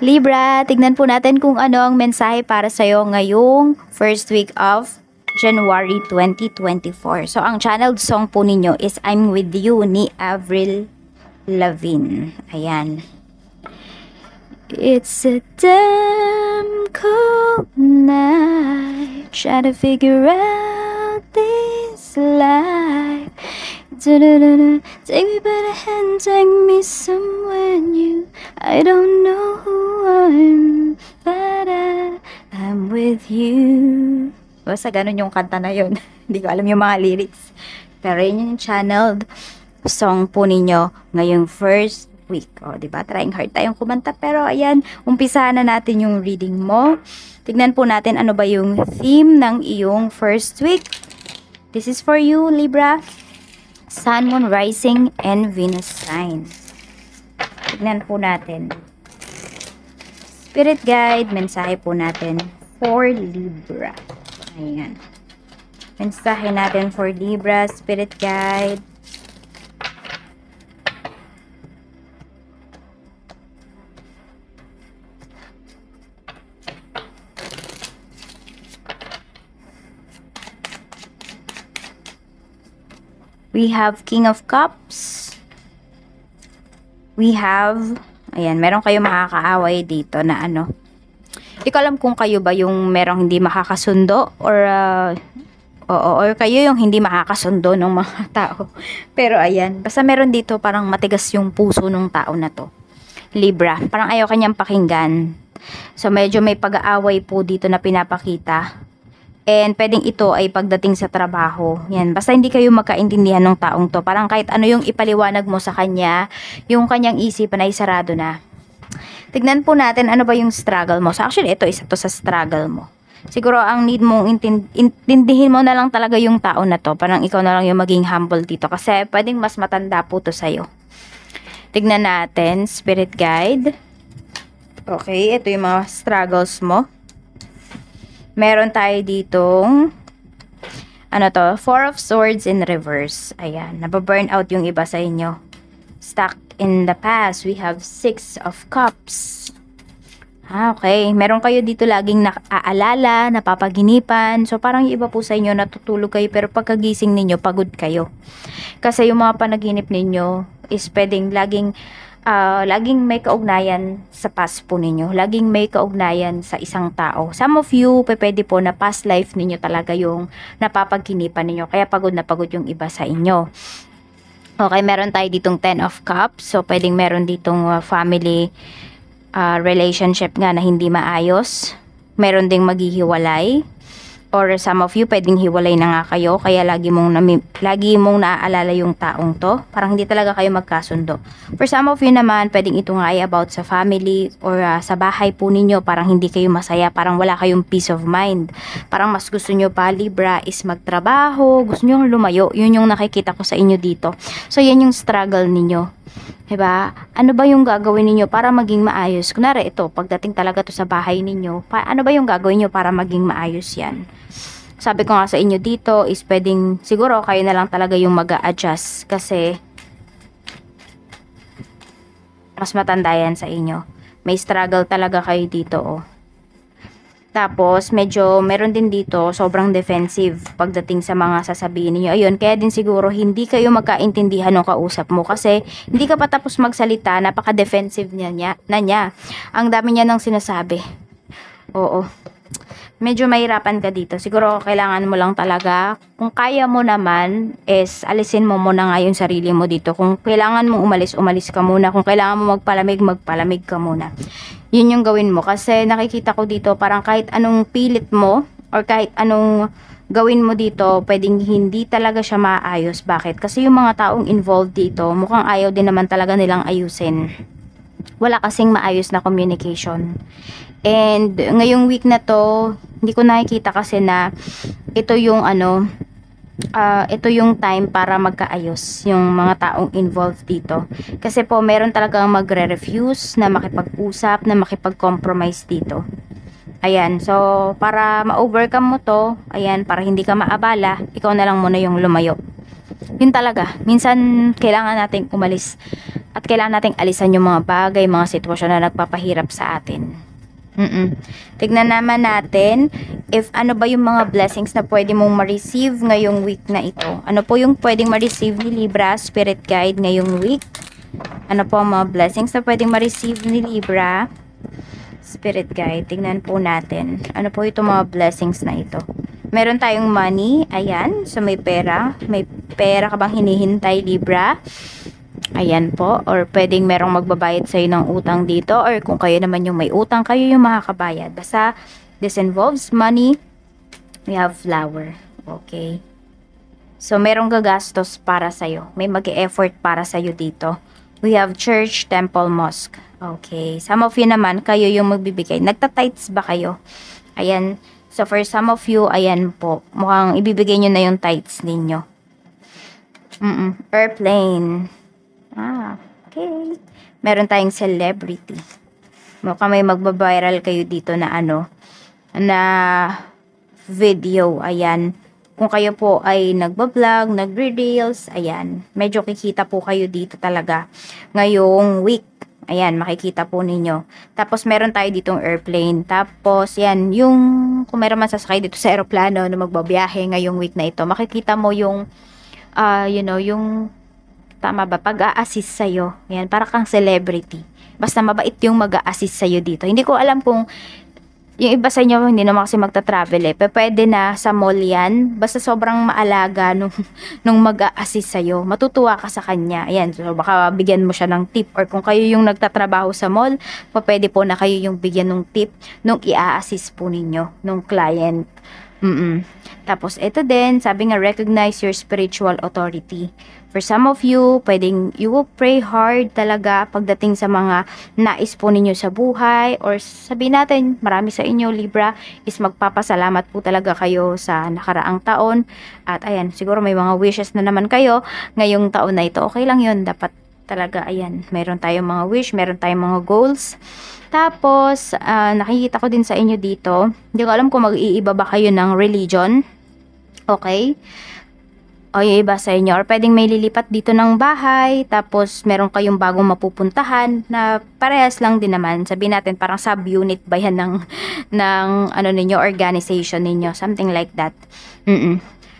Libra, tignan po natin kung ano ang mensahe para sa'yo ngayong first week of January 2024. So, ang channeled song po ninyo is I'm With You ni Avril Lavigne. Ayan. It's a damn cold night, try to figure out this life. Take me by the hand, take me somewhere new. I don't know who I'm, but I'm with you. Basta ganun yung kanta na yun. Hindi ko alam yung mga lyrics. Pero yun yung channeled song po ninyo ngayong first week. O, diba? Trying hard tayong kumanta. Pero, ayan, umpisahan na natin yung reading mo. Tignan po natin ano ba yung theme ng iyong first week. This is for you, Libra. Sun, Moon, Rising, and Venus sign. Tignan po natin. Spirit guide, mensahe po natin for Libra. Ayan. Mensahe natin for Libra, Spirit guide. We have King of Cups. We have, ayan, meron kayo makakaaway dito na ano. Hindi ko alam kung kayo ba yung merong hindi makakasundo or or kayo yung hindi makakasundo ng mga tao. Pero ayan, basta meron dito parang matigas yung puso ng tao na to. Libra, parang ayaw kanyang pakinggan. So medyo may pag-aaway po dito na pinapakita. And pwedeng ito ay pagdating sa trabaho. Yan. Basta hindi kayo magkaintindihan ng taong to. Parang kahit ano yung ipaliwanag mo sa kanya, yung kanyang isipan ay sarado na. Tignan po natin ano ba yung struggle mo. So actually, ito isa to sa struggle mo. Siguro ang need mong intindihin mo na lang talaga yung tao na to. Parang ikaw na lang yung maging humble dito. Kasi pwedeng mas matanda po to sa'yo. Tignan natin, Spirit Guide. Okay, ito yung mga struggles mo. Meron tayo ditong ano to, Four of Swords in reverse. Ayan, nababurn out yung iba sa inyo. Stuck in the past. We have Six of Cups. Okay, meron kayo dito laging naaalala, napapaginipan. So parang yung iba po sa inyo natutulog kayo pero pagkagising ninyo pagod kayo. Kasi yung mga panaginip ninyo is pwedeng laging may kaugnayan sa past po ninyo. Laging may kaugnayan sa isang tao. Some of you, pwede po na past life ninyo talaga yung napapagkinipan ninyo. Kaya pagod na pagod yung iba sa inyo. Okay, meron tayo ditong Ten of Cups. So, pwedeng meron ditong family relationship nga na hindi maayos. Meron ding maghihiwalay. Or some of you, pwedeng hiwalay na nga kayo. Kaya lagi mong naaalala yung taong to. Parang hindi talaga kayo magkasundo. For some of you naman, pwedeng ito nga ay about sa family or sa bahay po ninyo. Parang hindi kayo masaya. Parang wala kayong peace of mind. Parang mas gusto nyo pa, Libra, is magtrabaho. Gusto nyo lumayo. Yun yung nakikita ko sa inyo dito. So, yan yung struggle ninyo. Diba? Ano ba yung gagawin ninyo para maging maayos? Kunwari ito, pagdating talaga to sa bahay ninyo, ano ba yung gagawin nyo para maging maayos yan? Sabi ko nga sa inyo dito is pwedeng, siguro kayo na lang talaga yung mag-a-adjust kasi mas matanda yan sa inyo. May struggle talaga kayo dito, oh. Tapos, medyo meron din dito, sobrang defensive pagdating sa mga sasabihin niyo. Ayun, kaya din siguro hindi kayo magkaintindihan ng kausap mo kasi hindi ka pa tapos magsalita, napaka-defensive niya. Ang dami niya nang sinasabi. Oo. Medyo mahirapan ka dito. Siguro kailangan mo lang talaga, kung kaya mo naman, is alisin mo muna nga yung sarili mo dito. Kung kailangan mo umalis ka muna. Kung kailangan mo magpalamig ka muna. Yun yung gawin mo. Kasi nakikita ko dito, parang kahit anong pilit mo, or kahit anong gawin mo dito, pwedeng hindi talaga siya maayos. Bakit? Kasi yung mga taong involved dito, mukhang ayaw din naman talaga nilang ayusin. Wala kasing maayos na communication. And ngayong week na to, hindi ko nakikita kasi na ito yung ito yung time para magkaayos yung mga taong involved dito. Kasi po meron talagang magre-refuse na makipag-usap, na makipag-compromise dito. Ayan, so para ma-overcome mo to, ayan, para hindi ka maabala, ikaw na lang muna yung lumayo. Yun talaga, minsan kailangan nating umalis At kailangan nating alisan yung mga bagay, mga sitwasyon na nagpapahirap sa atin. Tignan naman natin if ano ba yung mga blessings na pwede mong ma-receive ngayong week na ito. Ano po yung pwedeng ma-receive ni Libra, Spirit Guide ngayong week? Ano po ang mga blessings na pwedeng ma-receive ni Libra, Spirit Guide? Tignan po natin. Ano po itong mga blessings na ito? Meron tayong money. Ayan. So, may pera. May pera ka bang hinihintay, Libra? Ayan po. Or pwedeng merong magbabayad sa'yo ng utang dito. Or kung kayo naman yung may utang, kayo yung makakabayad. Basta, this involves money. We have flower. Okay. So, merong gagastos para sa'yo. May mag-e-effort para sa'yo dito. We have church, temple, mosque. Okay. Some of you naman, kayo yung magbibigay. Nagta-tithes ba kayo? Ayan. So, for some of you, ayan po. Mukhang ibibigay nyo na yung tithes ninyo. Airplane. Okay. Meron tayong celebrity. Mukhang may magbabiral kayo dito na na video. Ayan. Kung kayo po ay nagbablog, nagre-reels, ayan. Medyo kikita po kayo dito talaga. Ngayong week. Ayan, makikita po ninyo. Tapos, meron tayo ditong airplane. Tapos, yan, kung meron man sasakay dito sa aeroplano na magbabiyahe ngayong week na ito, makikita mo yung, yung, tama ba, pag-a-assist sa'yo. Yan, para kang celebrity. Basta mabait yung mag-a-assist sa'yo dito. Hindi ko alam kung, yung iba sa inyo, hindi naman kasi magta-travel Pero pwede na sa mall yan. Basta sobrang maalaga nung mag-a-assist sa'yo. Matutuwa ka sa kanya. Ayan, so baka bigyan mo siya ng tip. Or kung kayo yung nagtatrabaho sa mall, pwede po na kayo yung bigyan ng tip nung i-assist po ninyo, nung client. Tapos, ito din, sabi nga, recognize your spiritual authority. For some of you, you will pray hard talaga pagdating sa mga nais po ninyo sa buhay. Or sabihin natin, marami sa inyo, Libra, is magpapasalamat po talaga kayo sa nakaraang taon. At ayan, siguro may mga wishes na naman kayo ngayong taon na ito. Okay lang yun, dapat talaga, ayan, meron tayong mga wish, meron tayong mga goals. Tapos, nakikita ko din sa inyo dito, hindi ko alam kung mag-iiba ba kayo ng religion. Okay? O yung iba sa inyo, or pwedeng may lilipat dito ng bahay, tapos meron kayong bagong mapupuntahan na parehas lang din naman. Sabihin natin, parang sub-unit ba yan ng ninyo, organization ninyo, something like that.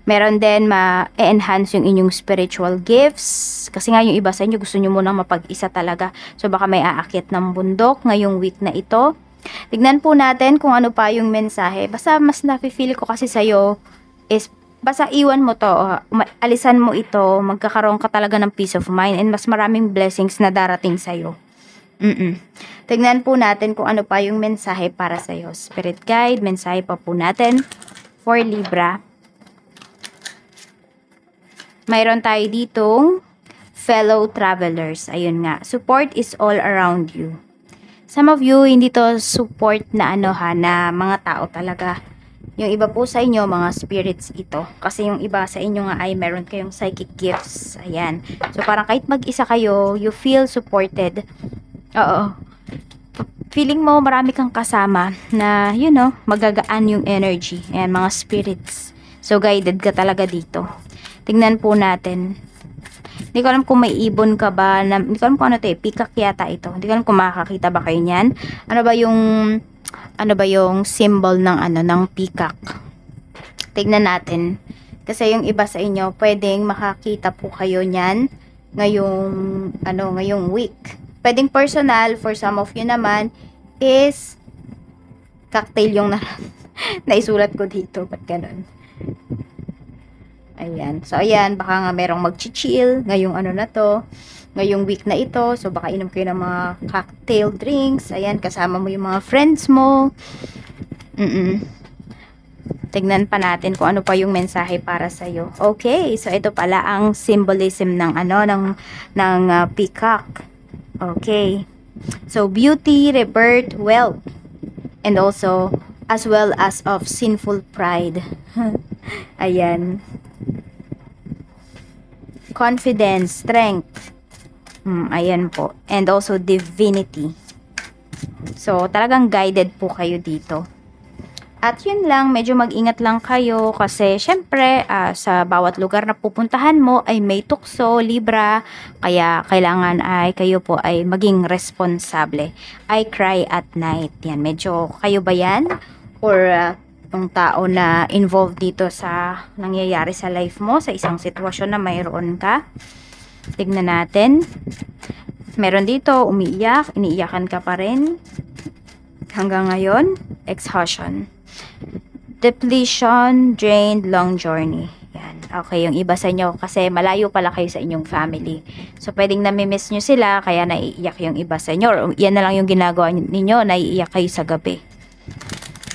Meron din ma-enhance yung inyong spiritual gifts, kasi nga yung iba sa inyo gusto nyo munang mapag-isa talaga. So baka may aakyat ng bundok ngayong week na ito. Tignan po natin kung ano pa yung mensahe. Basta mas nafe-feel ko kasi sa'yo is basta iwan mo to, alisan mo ito, magkakaroon ka talaga ng peace of mind and mas maraming blessings na darating sa'yo. Tignan po natin kung ano pa yung mensahe para sa'yo. Spirit guide, mensahe pa po natin for Libra. Mayroon tayo ditong fellow travelers. Ayun nga, support is all around you. Some of you, hindi to support na na mga tao talaga. Yung iba po sa inyo, mga spirits ito. Kasi yung iba sa inyo nga ay meron kayong psychic gifts. Ayan. So, parang kahit mag-isa kayo, you feel supported. Oo. Feeling mo marami kang kasama na, magagaan yung energy. Ayan, mga spirits. So, guided ka talaga dito. Tingnan po natin. Hindi ko alam kung may ibon ka ba. Hindi ko alam kung ano ito peacock yata ito. Hindi ko alam kung makakakita ba kayo niyan. Ano ba yung symbol ng peacock? Tignan natin. Kasi yung iba sa inyo, pwedeng makakita po kayo niyan ngayong week. Pwedeng personal, for some of you naman, is cocktail yung naisulat ko dito. Ba't ganun? Ayan. So, ayan, baka nga merong mag-chill ngayong ngayong week na ito. So, baka inom kayo ng mga cocktail drinks. Ayan, kasama mo yung mga friends mo. Tignan pa natin kung ano pa yung mensahe para sa'yo. Okay, so ito pala ang symbolism ng peacock. Okay. So, beauty, rebirth, wealth, and also, as well as of sinful pride. Ayan. Confidence, strength. Ayan po. And also divinity. So, talagang guided po kayo dito. At yun lang, medyo mag-ingat lang kayo kasi syempre sa bawat lugar na pupuntahan mo ay may tukso, Libra, kaya kailangan ay kayo po ay maging responsable. I cry at night. Yan, medyo kayo ba yan? Or yung tao na involved dito sa nangyayari sa life mo, sa isang sitwasyon na mayroon ka? Tignan natin. Meron dito, umiiyak, iniiyakan ka pa rin. Hanggang ngayon, exhaustion. Depletion, drained, long journey. Yan. Okay, yung iba sa inyo kasi malayo pala kayo sa inyong family. So, pwedeng namimiss nyo sila kaya naiiyak yung iba sa inyo. Or yan na lang yung ginagawa ninyo, naiiyak kayo sa gabi.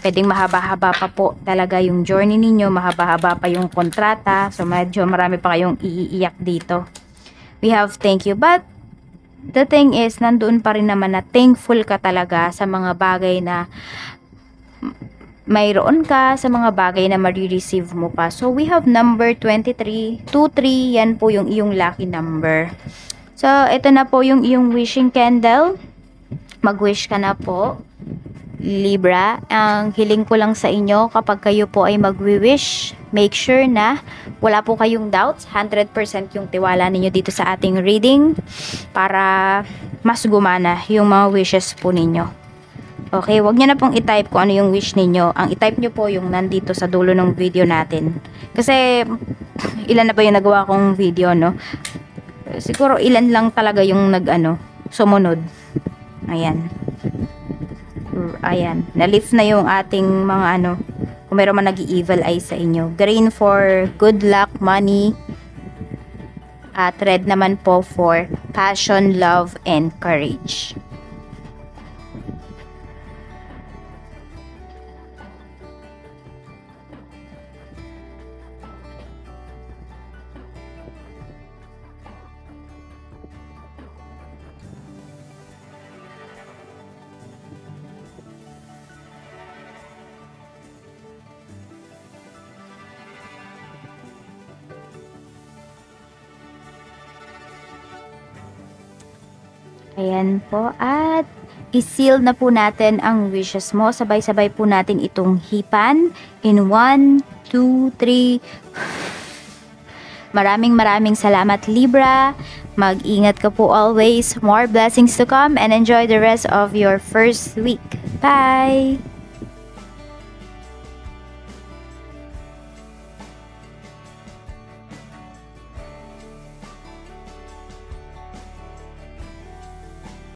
Pwedeng mahaba-haba pa po talaga yung journey ninyo, mahaba-haba pa yung kontrata. So, medyo marami pa kayong iiyak dito. We have thank you, but the thing is, nandoon pa rin naman na thankful ka talaga sa mga bagay na mayroon ka, sa mga bagay na marireceive mo pa. So, we have number 23, 23, yan po yung iyong lucky number. So, ito na po yung iyong wishing candle. Mag-wish ka na po, Libra. Ang hiling ko lang sa inyo, kapag kayo po ay mag-wish, make sure na wala po kayong doubts, 100% yung tiwala ninyo dito sa ating reading para mas gumana yung mga wishes po ninyo. Okay, wag nyo na pong i-type kung ano yung wish ninyo. Ang i-type nyo po yung nandito sa dulo ng video natin. Kasi, ilan na ba yung nagawa kong video, no? Siguro ilan lang talaga yung sumunod. Ayan. Ayan. Na-lift na yung ating mga kung meron man nag-evil eye sa inyo. Green for good luck, money. At red naman po for passion, love, and courage. Ayan po, at i-seal na po natin ang wishes mo. Sabay-sabay po natin itong hipan in 1, 2, 3. Maraming salamat, Libra. Mag-ingat ka po always. More blessings to come and enjoy the rest of your first week. Bye!